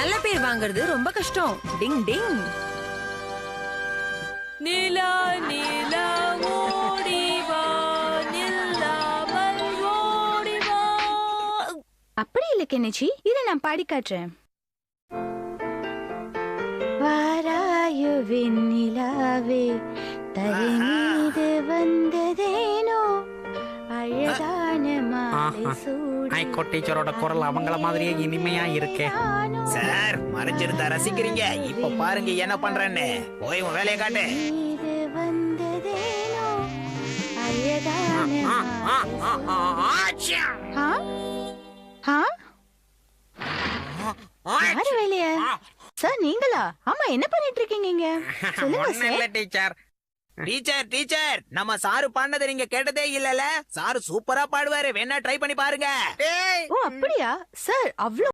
நல்ல பேர் வாங்குறது ரொம்ப கஷ்டம். டிங் டிங். நீலா நீலா ஓடி வா, நில்லாமல் ஓடி வா. அப்படி இல்ல கெனிச்சி, இதை நான் பாடி காட்டுறேன். வாராயு வெண்ணிலாவே, தரை மீது வந்ததேனோ அழகான மாலை சூடி. ஐகோ டீச்சரோட குரல் அவங்கள மாதிரியே இனிமையா இருக்கே. சார் மறைஞ்சிருந்தா ரசிக்கிறீங்க, இப்ப பாருங்க என்ன பண்றேன்னு. போய் உன் வேலையை காட்டு. மீது வந்ததேனோ அழகான யாரு வேலைய? சார் நீங்களா? ஆமா, என்ன பண்ணிட்டு இருக்கீங்க இங்க? சொல்லுங்க ஒண்ணும் இல்ல டீச்சர். டீச்சர் டீச்சர், நம்ம சாரு பாடினதை நீங்க கேட்டதே இல்லல? சாரு சூப்பரா பாடுவாரு, வேணா ட்ரை பண்ணி பாருங்க. ஓ அப்படியா சார்? அவ்வளவு